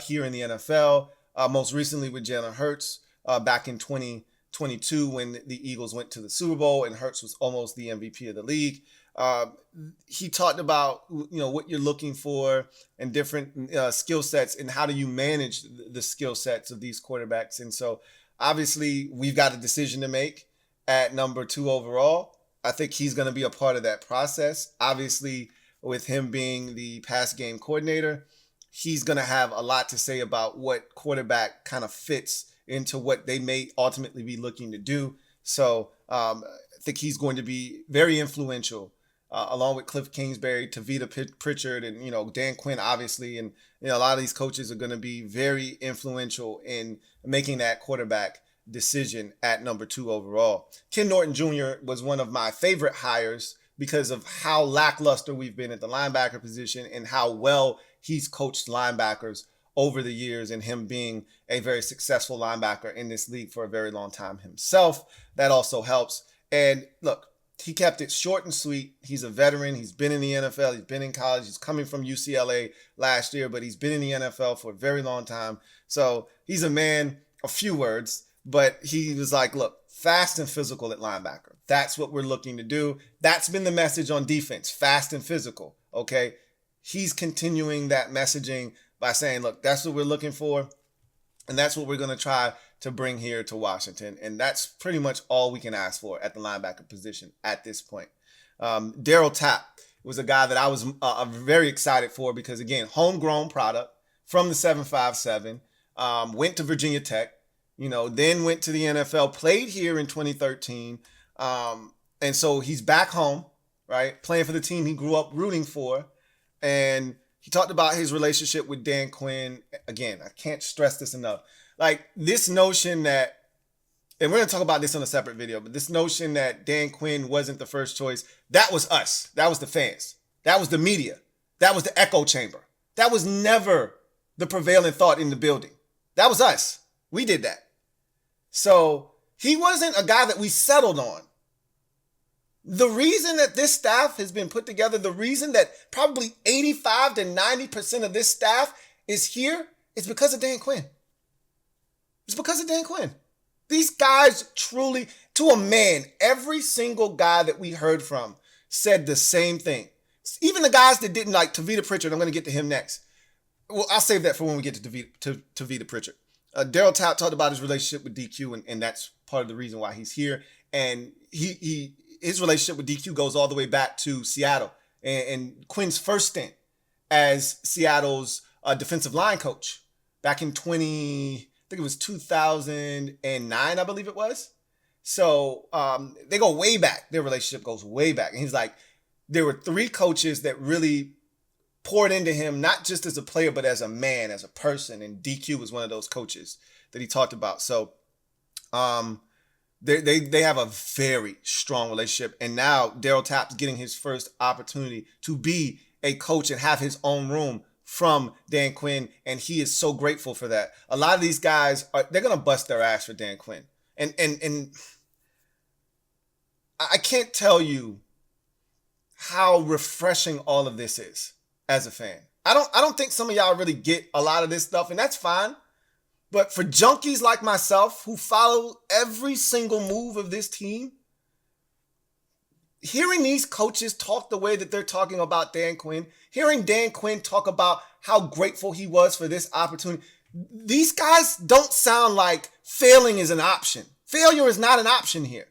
here in the NFL, most recently with Jalen Hurts back in 2022 when the Eagles went to the Super Bowl and Hurts was almost the MVP of the league. He talked about what you're looking for and different skill sets and how do you manage the skill sets of these quarterbacks. And so obviously we've got a decision to make at number 2 overall. I think he's going to be a part of that process. Obviously, with him being the pass game coordinator, he's going to have a lot to say about what quarterback kind of fits into what they may ultimately be looking to do. So I think he's going to be very influential, along with Kliff Kingsbury, Tavita Pritchard, and Dan Quinn, obviously. And a lot of these coaches are going to be very influential in making that quarterback decision at number 2 overall. Ken Norton Jr. was one of my favorite hires because of how lackluster we've been at the linebacker position and how well he's coached linebackers over the years, and him being a very successful linebacker in this league for a very long time himself. That also helps. And look, he kept it short and sweet. He's a veteran. He's been in the NFL. He's been in college. He's coming from UCLA last year, but he's been in the NFL for a very long time. So he's a man, a few words, but he was like, look, fast and physical at linebacker. That's what we're looking to do. That's been the message on defense, fast and physical, okay? He's continuing that messaging by saying, look, that's what we're looking for, and that's what we're going to try to bring here to Washington. And that's pretty much all we can ask for at the linebacker position at this point. Daryl Tapp was a guy that I was very excited for because, again, homegrown product from the 757, went to Virginia Tech, then went to the NFL, played here in 2013. And so he's back home, right, playing for the team he grew up rooting for. And he talked about his relationship with Dan Quinn. Again, I can't stress this enough. Like, this notion that, and we're going to talk about this on a separate video, but this notion that Dan Quinn wasn't the first choice, that was us. That was the fans. That was the media. That was the echo chamber. That was never the prevailing thought in the building. That was us. We did that. So he wasn't a guy that we settled on. The reason that this staff has been put together, the reason that probably 85 to 90% of this staff is here is because of Dan Quinn. It's because of Dan Quinn. These guys truly, to a man, every single guy that we heard from said the same thing. Even the guys that didn't like Tavita Pritchard, I'm going to get to him next. Well, I'll save that for when we get to Tavita Pritchard. Daryl Tapp talked about his relationship with DQ, and that's part of the reason why he's here. and his relationship with DQ goes all the way back to Seattle and Quinn's first stint as Seattle's defensive line coach back in I think it was 2009, I believe it was. So they go way back. Their relationship goes way back. And he's like, there were 3 coaches that really poured into him, not just as a player, but as a man, as a person. And DQ was one of those coaches that he talked about. So they have a very strong relationship. And now Daryl Tapp's getting his first opportunity to be a coach and have his own room from Dan Quinn. And he is so grateful for that. A lot of these guys, they're going to bust their ass for Dan Quinn. And I can't tell you how refreshing all of this is as a fan. I don't think some of y'all really get a lot of this stuff, and that's fine. But for junkies like myself who follow every single move of this team, hearing these coaches talk the way that they're talking about Dan Quinn, hearing Dan Quinn talk about how grateful he was for this opportunity, these guys don't sound like failing is an option. Failure is not an option here.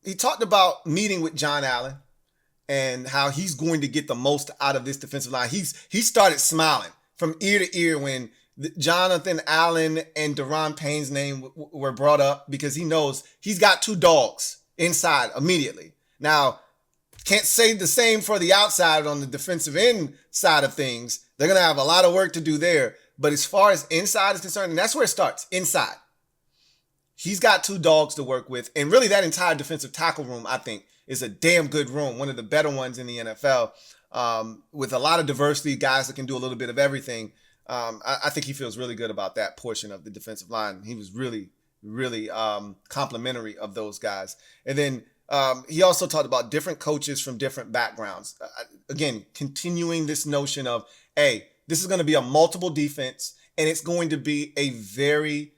He talked about meeting with John Allen and how he's going to get the most out of this defensive line. He started smiling from ear to ear when Jonathan Allen and Daron Payne's name were brought up, because he knows he's got 2 dogs inside immediately. Now, can't say the same for the outside on the defensive end side of things. They're going to have a lot of work to do there. But as far as inside is concerned, and that's where it starts, inside. He's got 2 dogs to work with. And really that entire defensive tackle room, I think, is a damn good room. One of the better ones in the NFL, with a lot of diversity, guys that can do a little bit of everything. I think he feels really good about that portion of the defensive line. He was really, really complimentary of those guys. And then he also talked about different coaches from different backgrounds. Again, continuing this notion of, hey, this is going to be a multiple defense, and it's going to be a very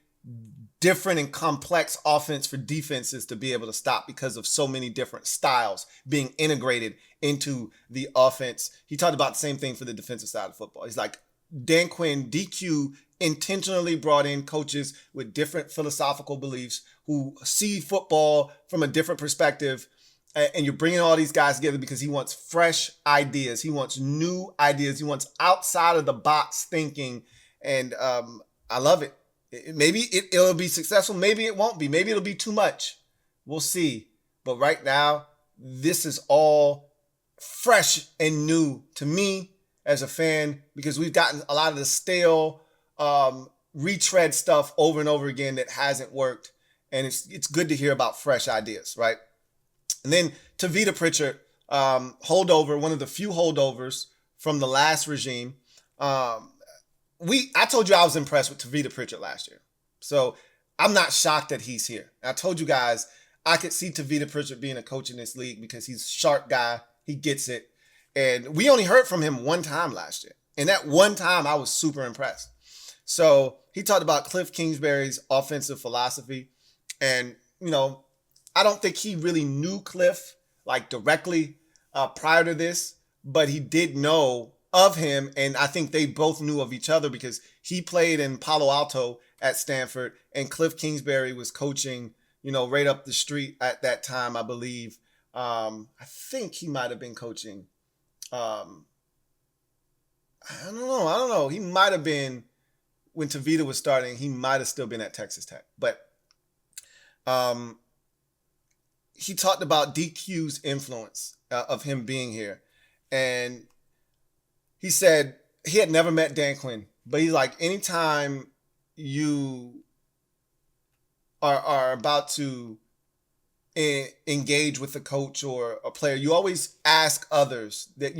different and complex offense for defenses to be able to stop because of so many different styles being integrated into the offense. He talked about the same thing for the defensive side of football. He's like, Dan Quinn, DQ, intentionally brought in coaches with different philosophical beliefs who see football from a different perspective. And you're bringing all these guys together because he wants fresh ideas. He wants new ideas. He wants outside of the box thinking. And I love it. Maybe it'll be successful. Maybe it won't be. Maybe it'll be too much. We'll see. But right now, this is all fresh and new to me as a fan, because we've gotten a lot of the stale retread stuff over and over again that hasn't worked. And it's good to hear about fresh ideas, right? And then Tavita Pritchard, holdover, one of the few holdovers from the last regime. I told you I was impressed with Tavita Pritchard last year. So I'm not shocked that he's here. I told you guys I could see Tavita Pritchard being a coach in this league because he's a sharp guy. He gets it. And we only heard from him one time last year. And that one time I was super impressed. So he talked about Kliff Kingsbury's offensive philosophy. And, I don't think he really knew Kliff like directly prior to this, but he did know of him. And I think they both knew of each other because he played in Palo Alto at Stanford, and Kliff Kingsbury was coaching, right up the street at that time, I believe. I think he might have been coaching. I don't know. He might have been, when Tavita was starting, he might have still been at Texas Tech. But he talked about DQ's influence of him being here. And he said he had never met Dan Quinn, but he's like, anytime you are about to engage with a coach or a player, you always ask others that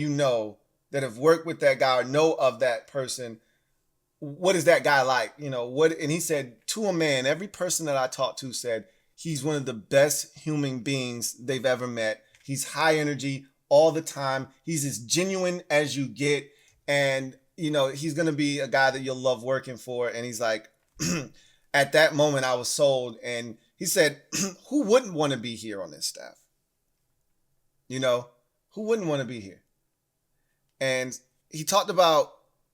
that have worked with that guy or know of that person, what is that guy like? And he said, to a man, every person that I talked to said he's one of the best human beings they've ever met. He's high energy all the time. He's as genuine as you get. And, he's going to be a guy that you'll love working for. And he's like, at that moment, I was sold. And he said, who wouldn't want to be here on this staff? Who wouldn't want to be here? And he talked about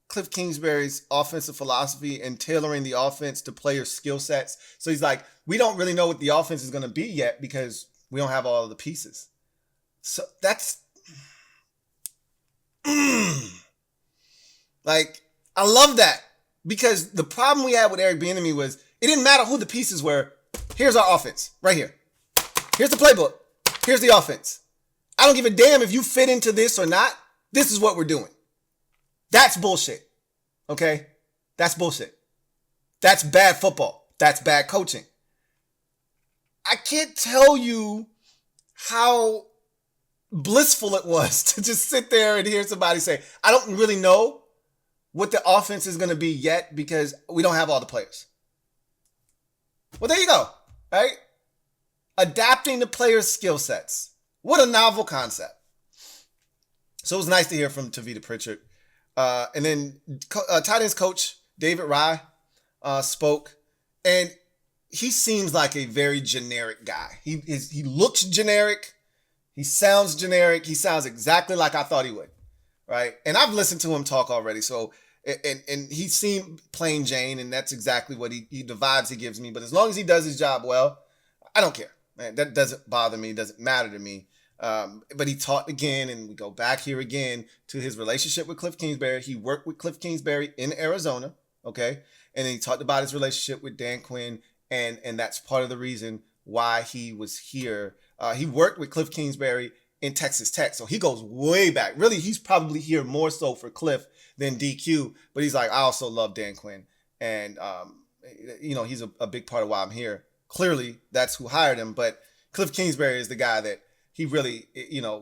Kliff Kingsbury's offensive philosophy and tailoring the offense to players' skill sets. So he's like, we don't really know what the offense is going to be yet because we don't have all of the pieces. So that's like, I love that, because the problem we had with Eric Bieniemy was it didn't matter who the pieces were. Here's our offense right here. Here's the playbook. Here's the offense. I don't give a damn if you fit into this or not. This is what we're doing. That's bullshit. Okay? That's bullshit. That's bad football. That's bad coaching. I can't tell you how blissful it was to just sit there and hear somebody say, I don't really know what the offense is going to be yet because we don't have all the players. Well, there you go, right? Adapting the players' skill sets. What a novel concept. So it was nice to hear from Tavita Pritchard. And then tight ends coach David Rye spoke, and he seems like a very generic guy. He looks generic. He sounds generic. He sounds exactly like I thought he would, right? And I've listened to him talk already, so and he seemed plain Jane, and that's exactly what the vibes he gives me. But as long as he does his job well, I don't care, man. That doesn't bother me. Doesn't matter to me. But he talked again, and we go back here again to his relationship with Kliff Kingsbury. He worked with Kliff Kingsbury in Arizona, okay? And then he talked about his relationship with Dan Quinn, and that's part of the reason why he was here. He worked with Kliff Kingsbury in Texas Tech, so he goes way back. Really, he's probably here more so for Kliff than DQ, but he's like, I also love Dan Quinn, and he's a big part of why I'm here. Clearly, that's who hired him, but Kliff Kingsbury is the guy that he really,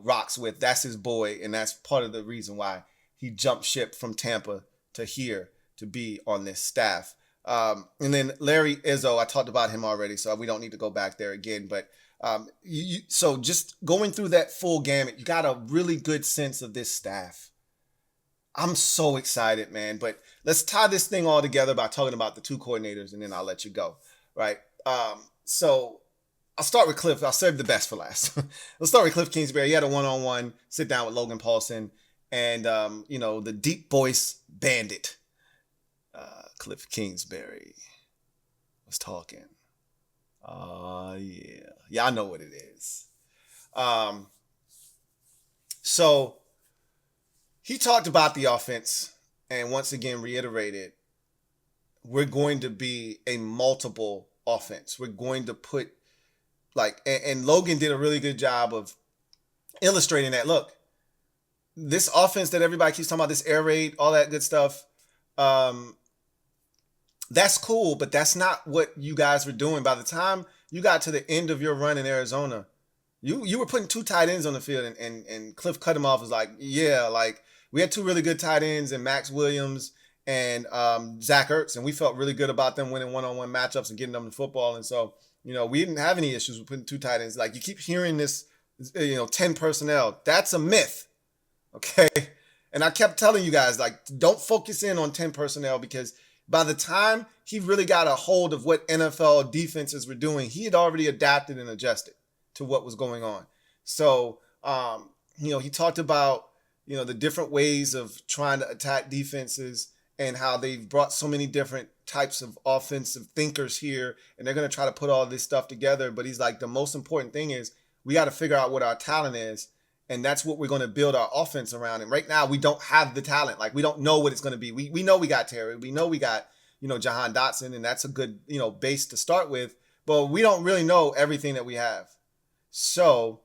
rocks with. That's his boy, and that's part of the reason why he jumped ship from Tampa to here to be on this staff. And then Larry Izzo, I talked about him already, so we don't need to go back there again. But so just going through that full gamut, you got a really good sense of this staff. I'm so excited, man. But let's tie this thing all together by talking about the two coordinators, and then I'll let you go, right? So I'll start with Kliff. I'll save the best for last. Let's start with Kliff Kingsbury. He had a one-on-one sit down with Logan Paulson, and the deep voice bandit, Kliff Kingsbury, was talking. Yeah, I know what it is. So he talked about the offense, and once again reiterated, we're going to be a multiple offense. We're going to put and Logan did a really good job of illustrating that. Look, this offense that everybody keeps talking about, this air raid, all that good stuff, that's cool, but that's not what you guys were doing. By the time you got to the end of your run in Arizona, you were putting two tight ends on the field, and Kliff cut him off. Was like, yeah, we had two really good tight ends in Max Williams and Zach Ertz, and we felt really good about them winning one-on-one matchups and getting them the football. And so, we didn't have any issues with putting two tight ends. Like, you keep hearing this, 10 personnel. That's a myth, okay? And I kept telling you guys, don't focus in on 10 personnel, because by the time he really got a hold of what NFL defenses were doing, he had already adapted and adjusted to what was going on. So, he talked about, the different ways of trying to attack defenses and how they've brought so many different types of offensive thinkers here, and they're going to try to put all this stuff together. But he's like, the most important thing is we got to figure out what our talent is, and that's what we're going to build our offense around. And right now, we don't have the talent. We don't know what it's going to be. We know we got Terry. We know we got, Jahan Dotson, and that's a good, base to start with. But we don't really know everything that we have. So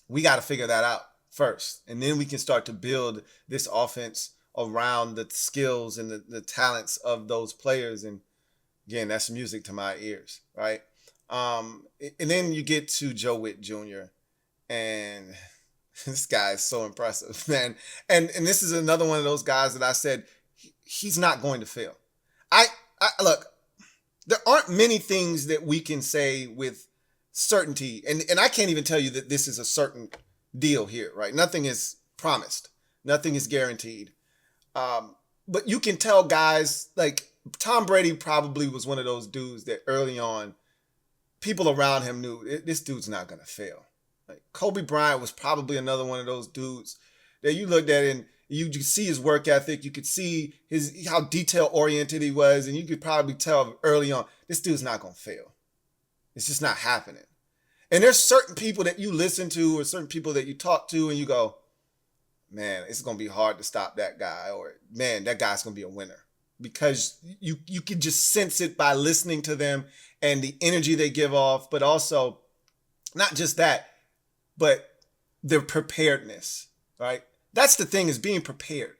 we got to figure that out first. And then we can start to build this offense around the skills and the talents of those players. And again, that's music to my ears, right? And then you get to Joe Whitt Jr., and this guy is so impressive, man. And this is another one of those guys that I said, he's not going to fail. I look, there aren't many things that we can say with certainty. And I can't even tell you that this is a certain deal here, right? Nothing is promised. Nothing is guaranteed. But you can tell guys, like Tom Brady probably was one of those dudes that early on, people around him knew this dude's not going to fail. Like Kobe Bryant was probably another one of those dudes that you looked at You could see his work ethic. You could see how detail oriented he was, and you could probably tell early on, this dude's not gonna fail. It's just not happening. And there's certain people that you listen to or certain people that you talk to and you go, man, it's going to be hard to stop that guy, or man, that guy's going to be a winner, because you can just sense it by listening to them and the energy they give off, but also not just that, but their preparedness, right? That's the thing, is being prepared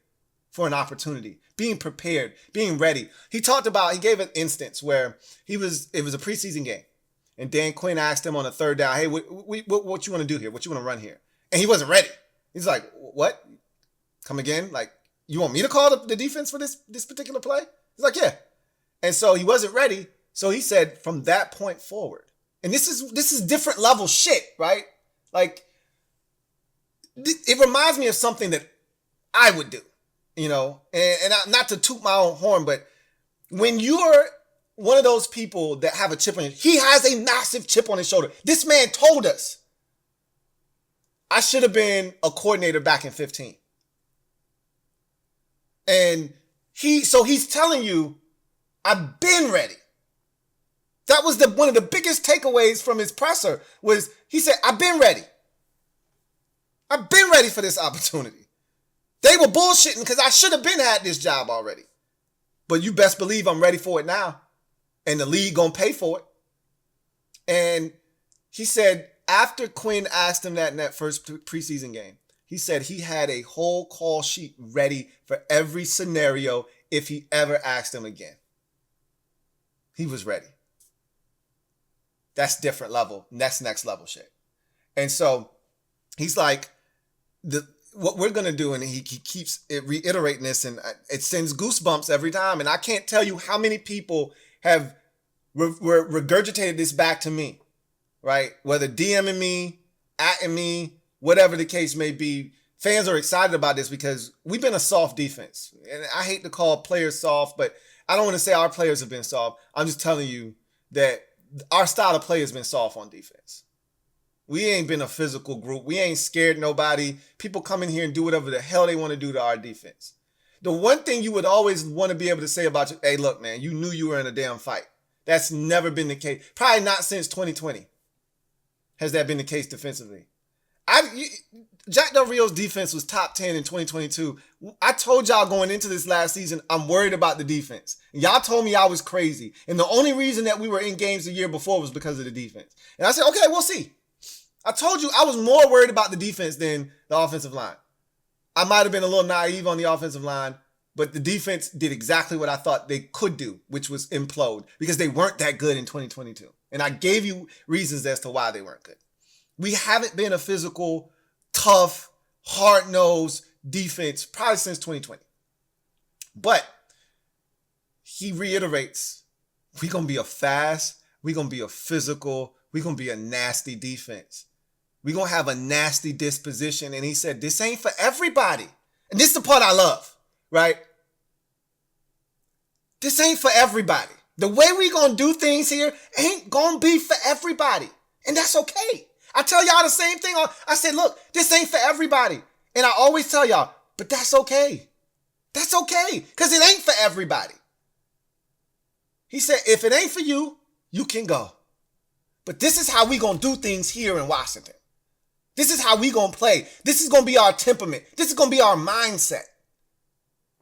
for an opportunity, being prepared, being ready. He gave an instance where it was a preseason game. And Dan Quinn asked him on a third down, hey, what you want to do here? What you want to run here? And he wasn't ready. He's like, what? Come again? Like, you want me to call the defense for this particular play? He's like, yeah. And so he wasn't ready. So he said, from that point forward, and this is different level shit, right? Like, it reminds me of something that I would do, and not to toot my own horn, but when you're one of those people that have a chip on he has a massive chip on his shoulder. This man told us, I should have been a coordinator back in 15. And he's telling you, I've been ready. That was one of the biggest takeaways from his presser, was he said, I've been ready. I've been ready for this opportunity. They were bullshitting because I should have been had this job already. But you best believe I'm ready for it now. And the league gonna pay for it. And he said, after Quinn asked him that in that first preseason game, he said he had a whole call sheet ready for every scenario if he ever asked him again. He was ready. That's different level. That's next level shit. And so he's like, what we're going to do, and he keeps reiterating this, and it sends goosebumps every time. And I can't tell you how many people have regurgitated this back to me, right? Whether DMing me, atting me, whatever the case may be, fans are excited about this because we've been a soft defense. And I hate to call players soft, but I don't want to say our players have been soft. I'm just telling you that our style of play has been soft on defense. We ain't been a physical group. We ain't scared nobody. People come in here and do whatever the hell they want to do to our defense. The one thing you would always want to be able to say about you, hey, look, man, you knew you were in a damn fight. That's never been the case. Probably not since 2020 has that been the case defensively. Jack Del Rio's defense was top 10 in 2022. I told y'all going into this last season, I'm worried about the defense. And y'all told me I was crazy. And the only reason that we were in games the year before was because of the defense. And I said, okay, we'll see. I told you I was more worried about the defense than the offensive line. I might have been a little naive on the offensive line, but the defense did exactly what I thought they could do, which was implode, because they weren't that good in 2022. And I gave you reasons as to why they weren't good. We haven't been a physical, tough, hard-nosed defense probably since 2020. But he reiterates, we're going to be a fast, we're going to be a physical, we're going to be a nasty defense. We're going to have a nasty disposition. And he said, this ain't for everybody. And this is the part I love, right? This ain't for everybody. The way we going to do things here ain't going to be for everybody. And that's okay. I tell y'all the same thing. I said, look, this ain't for everybody. And I always tell y'all, but that's okay. That's okay. Because it ain't for everybody. He said, if it ain't for you, you can go. But this is how we going to do things here in Washington. This is how we going to play. This is going to be our temperament. This is going to be our mindset.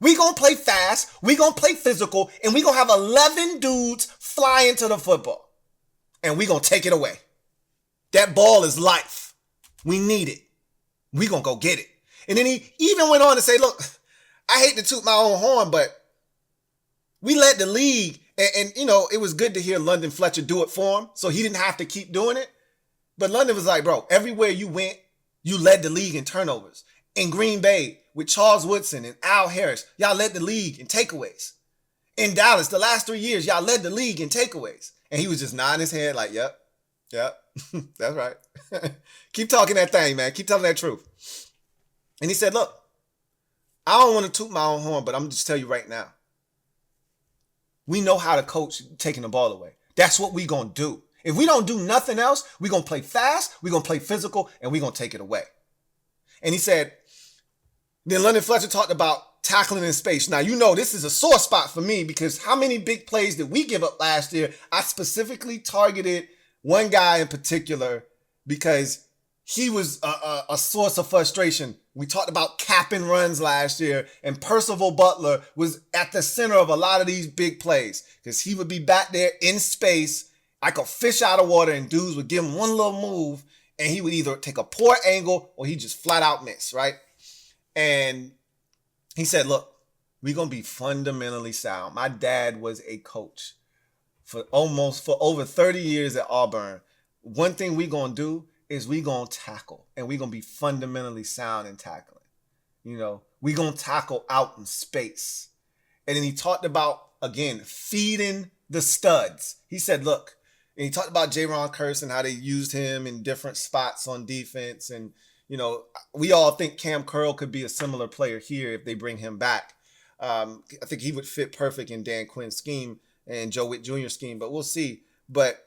We going to play fast. We going to play physical. And we going to have 11 dudes fly into the football. And we going to take it away. That ball is life. We need it. We going to go get it. And then he even went on to say, look, I hate to toot my own horn, but we led the league. And it was good to hear London Fletcher do it for him, so he didn't have to keep doing it. But London was like, bro, everywhere you went, you led the league in turnovers. In Green Bay, with Charles Woodson and Al Harris, y'all led the league in takeaways. In Dallas, the last 3 years, y'all led the league in takeaways. And he was just nodding his head like, yep, that's right. Keep talking that thing, man. Keep telling that truth. And he said, look, I don't want to toot my own horn, but I'm just tell you right now. We know how to coach taking the ball away. That's what we going to do. If we don't do nothing else, we going to play fast, we going to play physical, and we going to take it away. And he said, Then London Fletcher talked about tackling in space. Now, you know this is a sore spot for me because how many big plays did we give up last year? I specifically targeted one guy in particular because he was a source of frustration. We talked about capping runs last year, and Percival Butler was at the center of a lot of these big plays because he would be back there in space like a fish out of water, and dudes would give him one little move, and he would either take a poor angle or he just flat out miss, right? And he said, look, we're going to be fundamentally sound. My dad was a coach for over 30 years at Auburn. One thing we're going to do is we're going to tackle, and we're going to be fundamentally sound in tackling. You know, we're going to tackle out in space. And then he talked about, again, feeding the studs. He said, look, and he talked about J-Ron Curse and how they used him in different spots on defense. And, you know, we all think Cam Curl could be a similar player here if they bring him back. I think he would fit perfect in Dan Quinn's scheme and Joe Whitt Jr.'s scheme, but we'll see. But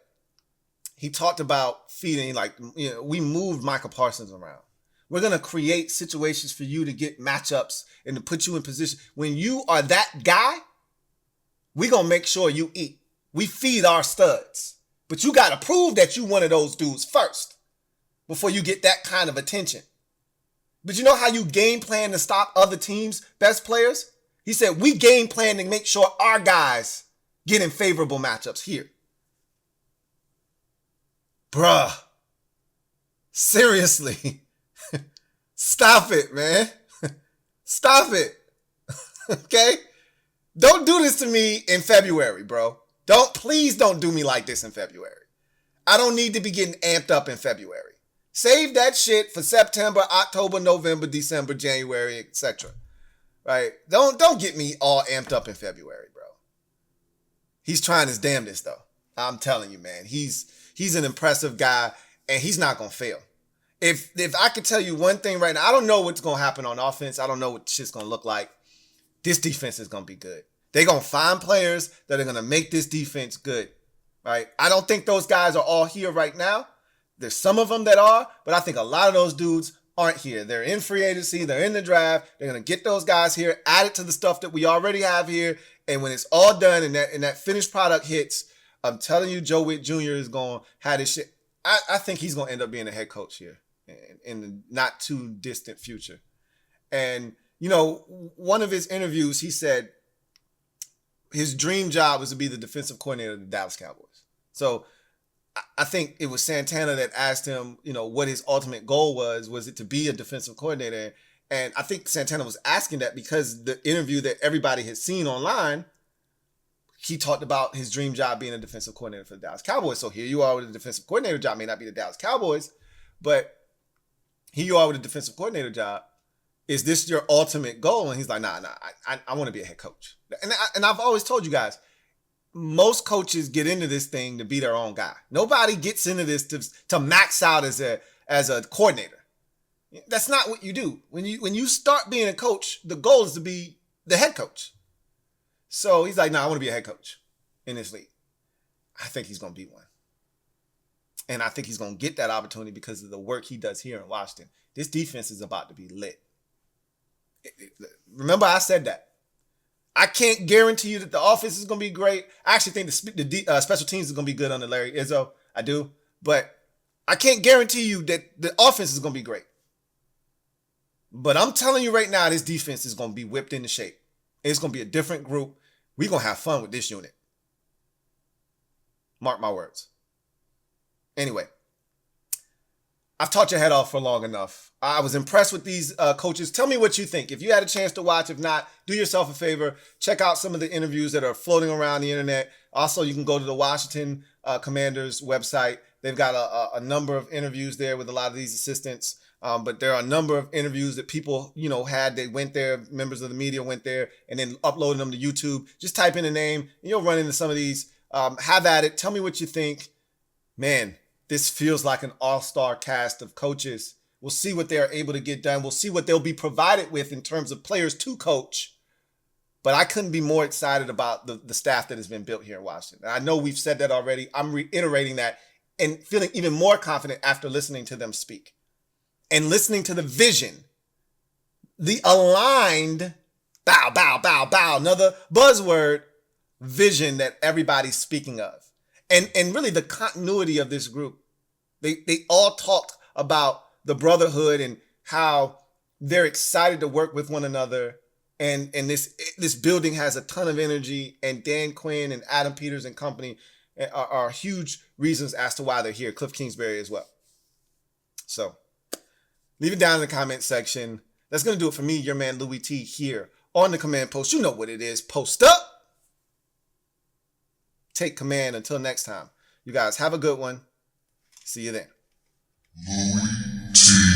he talked about feeding, like, you know, we moved Michael Parsons around. We're going to create situations for you to get matchups and to put you in position. When you are that guy, we're going to make sure you eat. We feed our studs. But you got to prove that you one of those dudes first before you get that kind of attention. But you know how you game plan to stop other teams' best players? He said, we game plan to make sure our guys get in favorable matchups here. Bruh. Seriously. Stop it, man. Stop it. Okay? Don't do this to me in February, bro. Please don't do me like this in February. I don't need to be getting amped up in February. Save that shit for September, October, November, December, January, etc. Right? Don't get me all amped up in February, bro. He's trying his damnedest, though. I'm telling you, man. He's an impressive guy, and he's not gonna fail. If I could tell you one thing right now, I don't know what's gonna happen on offense. I don't know what shit's gonna look like. This defense is gonna be good. They're gonna find players that are gonna make this defense good. Right? I don't think those guys are all here right now. There's some of them that are, but I think a lot of those dudes aren't here. They're in free agency. They're in the draft. They're going to get those guys here, add it to the stuff that we already have here. And when it's all done and that finished product hits, I'm telling you, Joe Whitt Jr. is going to have this shit. I think he's going to end up being a head coach here in the not too distant future. And, you know, one of his interviews, he said his dream job was to be the defensive coordinator of the Dallas Cowboys. So I think it was Santana that asked him, you know, what his ultimate goal was. Was it to be a defensive coordinator? And I think Santana was asking that because the interview that everybody had seen online, he talked about his dream job being a defensive coordinator for the Dallas Cowboys. So here you are with a defensive coordinator job. May not be the Dallas Cowboys, but here you are with a defensive coordinator job. Is this your ultimate goal? And he's like, nah, I want to be a head coach. And I've always told you guys, most coaches get into this thing to be their own guy. Nobody gets into this to max out as a coordinator. That's not what you do. When you start being a coach, the goal is to be the head coach. So he's like, I want to be a head coach in this league. I think he's going to be one. And I think he's going to get that opportunity because of the work he does here in Washington. This defense is about to be lit. Remember, I said that. I can't guarantee you that the offense is going to be great. I actually think the special teams is going to be good under Larry Izzo. I do. But I can't guarantee you that the offense is going to be great. But I'm telling you right now, this defense is going to be whipped into shape. It's going to be a different group. We're going to have fun with this unit. Mark my words. Anyway, I've taught your head off for long enough. I was impressed with these coaches. Tell me what you think. If you had a chance to watch, if not, do yourself a favor. Check out some of the interviews that are floating around the internet. Also, you can go to the Washington Commanders website. They've got a number of interviews there with a lot of these assistants. But there are a number of interviews that people, had. They went there, members of the media went there, and then uploaded them to YouTube. Just type in a name, and you'll run into some of these. Have at it. Tell me what you think. Man, this feels like an all-star cast of coaches. We'll see what they're able to get done. We'll see what they'll be provided with in terms of players to coach. But I couldn't be more excited about the staff that has been built here in Washington. And I know we've said that already. I'm reiterating that and feeling even more confident after listening to them speak and listening to the vision the aligned, bow, bow, bow, bow, another buzzword, vision that everybody's speaking of. And really the continuity of this group. They all talked about the brotherhood and how they're excited to work with one another. And this building has a ton of energy, and Dan Quinn and Adam Peters and company are huge reasons as to why they're here. Kliff Kingsbury as well. So leave it down in the comment section. That's going to do it for me, your man Louie T, here on the command post. You know what it is. Post up. Take command. Until next time. You guys have a good one. See you then. LouieTeeNetwork.